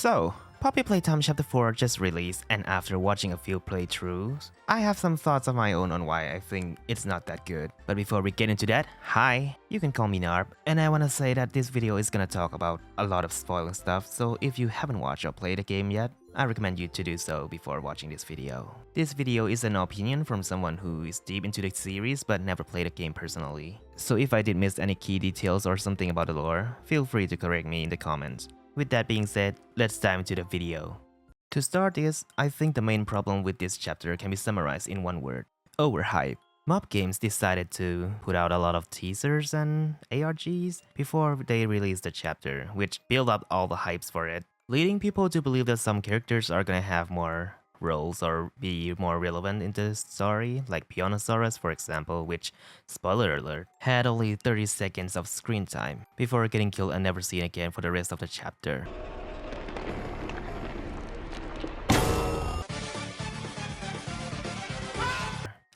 So, Poppy Playtime Chapter 4 just released, and after watching a few playthroughs, I have some thoughts of my own on why I think it's not that good. But before we get into that, hi, you can call me Narp, and I wanna say that this video is gonna talk about a lot of spoiling stuff, so if you haven't watched or played the game yet, I recommend you to do so before watching this video. This video is an opinion from someone who is deep into the series but never played the game personally. So if I did miss any key details or something about the lore, feel free to correct me in the comments. With that being said, let's dive into the video. To start this, I think the main problem with this chapter can be summarized in one word: overhype. Mob Games decided to put out a lot of teasers and ARGs before they released the chapter, which built up all the hypes for it, leading people to believe that some characters are gonna have more roles or be more relevant in the story, like Pianosaurus for example, which, spoiler alert, had only 30 seconds of screen time before getting killed and never seen again for the rest of the chapter.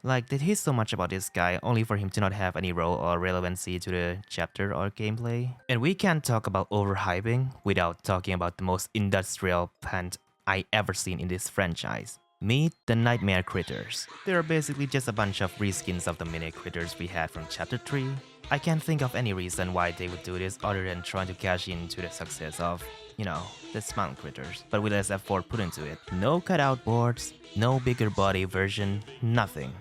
Like, did he so much about this guy only for him to not have any role or relevancy to the chapter or gameplay? And we can't talk about overhyping without talking about the most industrial plant I ever seen in this franchise. Meet the Nightmare Critters. They're basically just a bunch of reskins of the mini critters we had from chapter 3. I can't think of any reason why they would do this other than trying to cash into the success of, you know, the small critters, but with less effort put into it. No cutout boards, no bigger body version, nothing.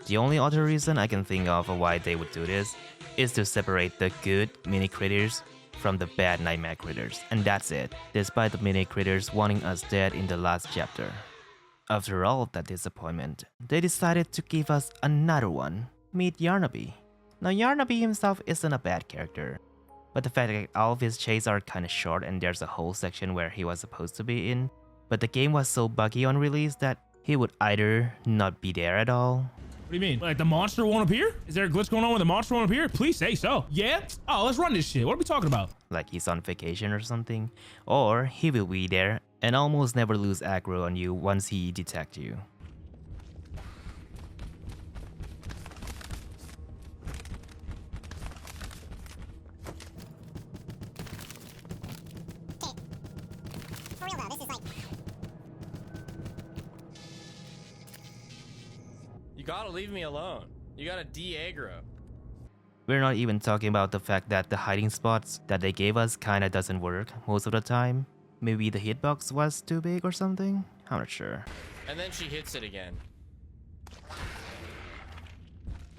The only other reason I can think of why they would do this is to separate the good mini critters from the bad nightmare critters, and that's it, despite the mini critters wanting us dead in the last chapter. After all of that disappointment, they decided to give us another one. Meet Yarnaby. Now Yarnaby himself isn't a bad character, but the fact that all of his chases are kinda short and there's a whole section where he was supposed to be in, but the game was so buggy on release that he would either not be there at all. What do you mean? Like the monster won't appear? Is there a glitch going on where the monster won't appear? Please say so. Yeah? Oh, let's run this shit. What are we talking about? Like he's on vacation or something. Or he will be there and almost never lose aggro on you once he detects you. For real though, this is like... You gotta leave me alone. You gotta de-aggro. We're not even talking about the fact that the hiding spots that they gave us kinda doesn't work most of the time. Maybe the hitbox was too big or something? I'm not sure. And then she hits it again.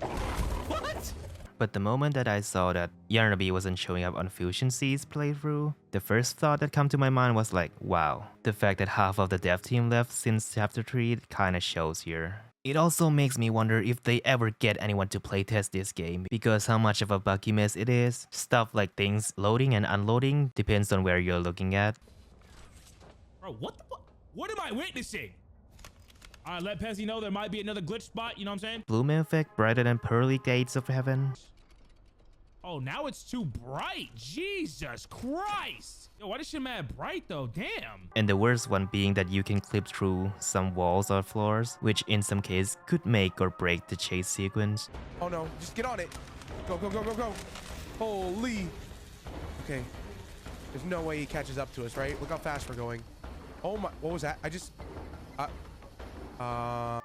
What? But the moment that I saw that Yarnaby wasn't showing up on Fusion C's playthrough, the first thought that came to my mind was like, wow, the fact that half of the dev team left since chapter 3 kinda shows here. It also makes me wonder if they ever get anyone to playtest this game, because how much of a buggy mess it is. Stuff like things loading and unloading depends on where you're looking at. Bro, what the fuck? What am I witnessing? Alright, let Pezzy know there might be another glitch spot, you know what I'm saying? Bloom effect brighter than pearly gates of heaven. Oh, now it's too bright. Jesus Christ. Yo, why this shit mad bright though? Damn. And the worst one being that you can clip through some walls or floors, which in some case could make or break the chase sequence. Oh no, just get on it. Go, go, go, go, go. Holy. Okay. There's no way he catches up to us, right? Look how fast we're going. Oh my, what was that? I just...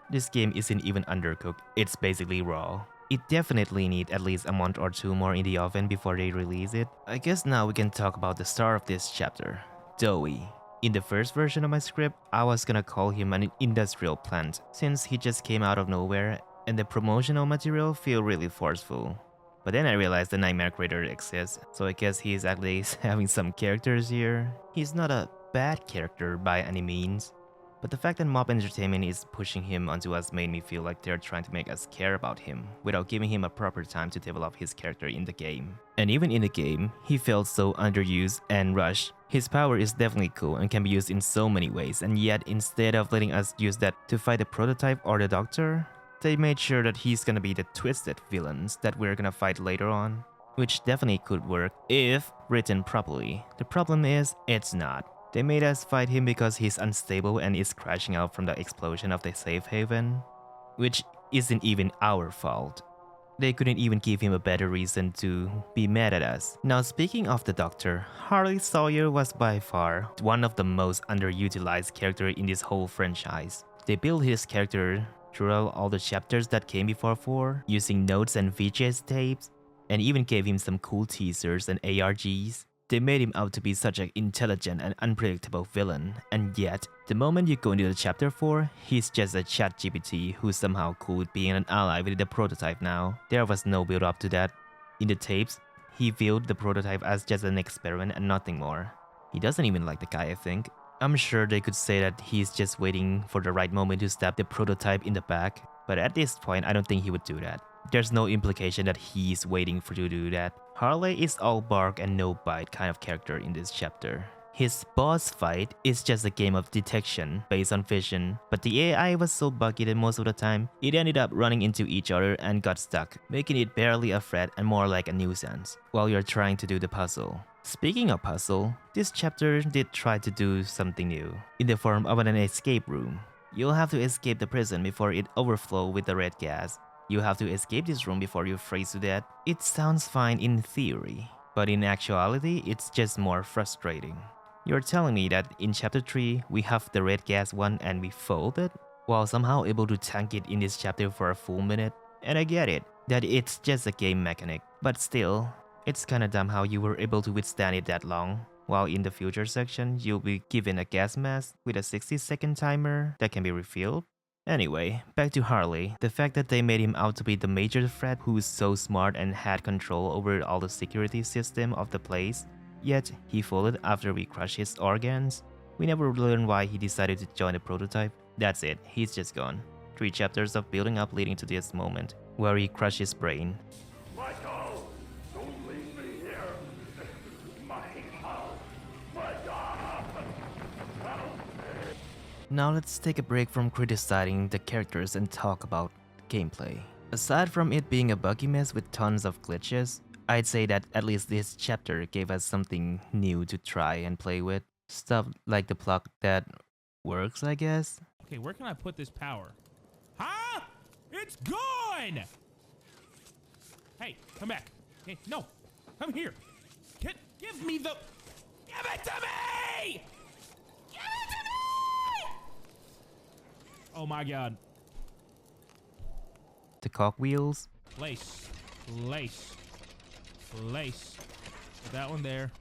This game isn't even undercooked, it's basically raw. It definitely needs at least a month or two more in the oven before they release it. I guess now we can talk about the star of this chapter, Doey. In the first version of my script, I was gonna call him an industrial plant, since he just came out of nowhere and the promotional material feel really forceful. But then I realized the Nightmare Critter exists, so I guess he's at least having some characters here. He's not a bad character by any means, but the fact that Mob Entertainment is pushing him onto us made me feel like they're trying to make us care about him without giving him a proper time to develop his character in the game. And even in the game, he felt so underused and rushed. His power is definitely cool and can be used in so many ways, and yet instead of letting us use that to fight the prototype or the doctor, they made sure that he's gonna be the twisted villains that we're gonna fight later on, which definitely could work if written properly. The problem is, it's not. They made us fight him because he's unstable and is crashing out from the explosion of the safe haven, which isn't even our fault. They couldn't even give him a better reason to be mad at us. Now speaking of the Doctor, Harley Sawyer was by far one of the most underutilized characters in this whole franchise. They built his character throughout all the chapters that came before 4, using notes and VHS tapes, and even gave him some cool teasers and ARGs. They made him out to be such an intelligent and unpredictable villain, and yet, the moment you go into the chapter 4, he's just a chat GPT who's somehow cool with being an ally with the prototype now. There was no build up to that. In the tapes, he viewed the prototype as just an experiment and nothing more. He doesn't even like the guy, I think. I'm sure they could say that he's just waiting for the right moment to stab the prototype in the back, but at this point, I don't think he would do that. There's no implication that he's waiting for to do that. Harley is all bark and no bite kind of character in this chapter. His boss fight is just a game of detection based on vision, but the AI was so buggy that most of the time, it ended up running into each other and got stuck, making it barely a threat and more like a nuisance, while you're trying to do the puzzle. Speaking of puzzle, this chapter did try to do something new, in the form of an escape room. You'll have to escape the prison before it overflows with the red gas. You have to escape this room before you freeze to death. It sounds fine in theory, but in actuality, it's just more frustrating. You're telling me that in chapter 3, we have the red gas one and we folded, while somehow able to tank it in this chapter for a full minute? And I get it, that it's just a game mechanic, but still, it's kinda dumb how you were able to withstand it that long. While in the future section, you'll be given a gas mask with a 60-second timer that can be refilled. Anyway, back to Harley. The fact that they made him out to be the major threat who's so smart and had control over all the security system of the place, yet he folded after we crushed his organs. We never learned why he decided to join the prototype. That's it, he's just gone. 3 chapters of building up leading to this moment, where he crushed his brain. Michael, don't leave me here. Michael, Now let's take a break from criticizing the characters and talk about gameplay. Aside from it being a buggy mess with tons of glitches, I'd say that at least this chapter gave us something new to try and play with. Stuff like the plug that works, I guess. Okay, where can I put this power? Huh? It's gone! Hey, come back. Hey, no, come here. Give me the... Give it to me! Give it to me! Oh my God. The cogwheels. Place. Put that one there.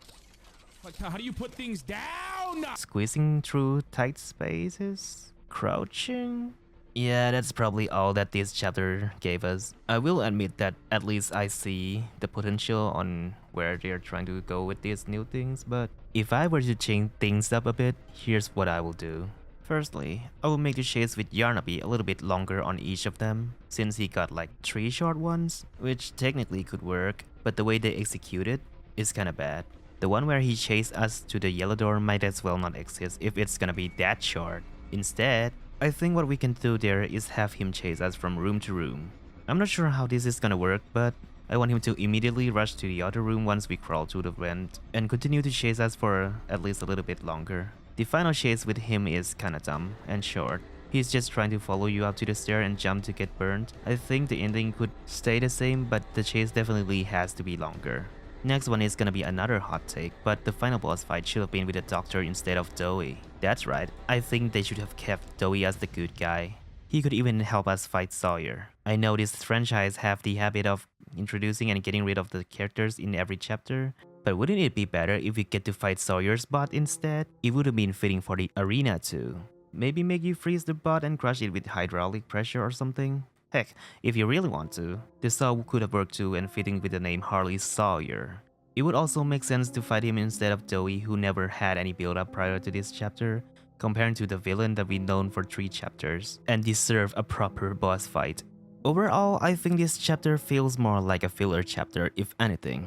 Like, how do you put things down? Squeezing through tight spaces. Crouching. Yeah, that's probably all that this chapter gave us. I will admit that at least I see the potential on where they're trying to go with these new things, but if I were to change things up a bit, here's what I will do. Firstly, I will make the chase with Yarnaby a little bit longer on each of them, since he got like 3 short ones, which technically could work, but the way they execute it is kinda bad. The one where he chased us to the yellow door might as well not exist if it's gonna be that short. Instead, I think what we can do there is have him chase us from room to room. I'm not sure how this is gonna work, but I want him to immediately rush to the other room once we crawl through the vent, and continue to chase us for at least a little bit longer. The final chase with him is kinda dumb and short. He's just trying to follow you up to the stair and jump to get burned. I think the ending could stay the same, but the chase definitely has to be longer. Next one is gonna be another hot take, but the final boss fight should have been with the Doctor instead of Doey. That's right, I think they should have kept Doey as the good guy. He could even help us fight Sawyer. I know this franchise have the habit of introducing and getting rid of the characters in every chapter, but wouldn't it be better if we get to fight Sawyer's bot instead? It would have been fitting for the arena too. Maybe make you freeze the bot and crush it with hydraulic pressure or something? Heck, if you really want to, the saw could have worked too and fitting with the name Harley Sawyer. It would also make sense to fight him instead of Doey, who never had any build-up prior to this chapter, compared to the villain that we've known for 3 chapters, and deserve a proper boss fight. Overall, I think this chapter feels more like a filler chapter, if anything.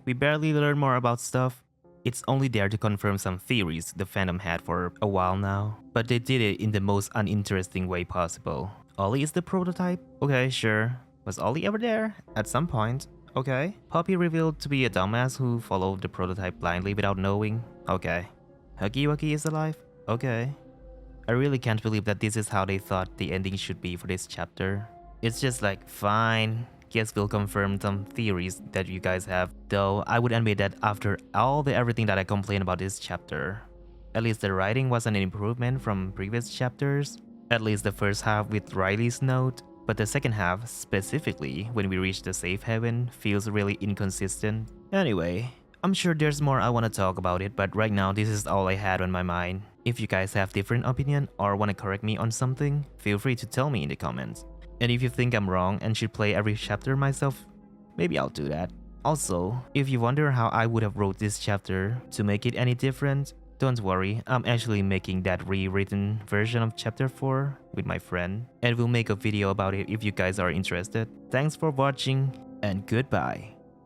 We barely learn more about stuff. It's only there to confirm some theories the fandom had for a while now, but they did it in the most uninteresting way possible. Ollie is the prototype? Okay, sure. Was Ollie ever there? At some point. Okay. Poppy revealed to be a dumbass who followed the prototype blindly without knowing? Okay. Huggy Wuggy is alive? Okay. I really can't believe that this is how they thought the ending should be for this chapter. It's just like, fine, guess will confirm some theories that you guys have. Though I would admit that after all the everything that I complained about this chapter, at least the writing was an improvement from previous chapters. At least the first half with Riley's note, but the second half, specifically when we reach the safe haven, feels really inconsistent. Anyway, I'm sure there's more I want to talk about it, but right now this is all I had on my mind. If you guys have different opinion or want to correct me on something, feel free to tell me in the comments. And if you think I'm wrong and should play every chapter myself, maybe I'll do that. Also, if you wonder how I would have wrote this chapter to make it any different, don't worry, I'm actually making that rewritten version of chapter 4 with my friend, and we'll make a video about it if you guys are interested. Thanks for watching, and goodbye.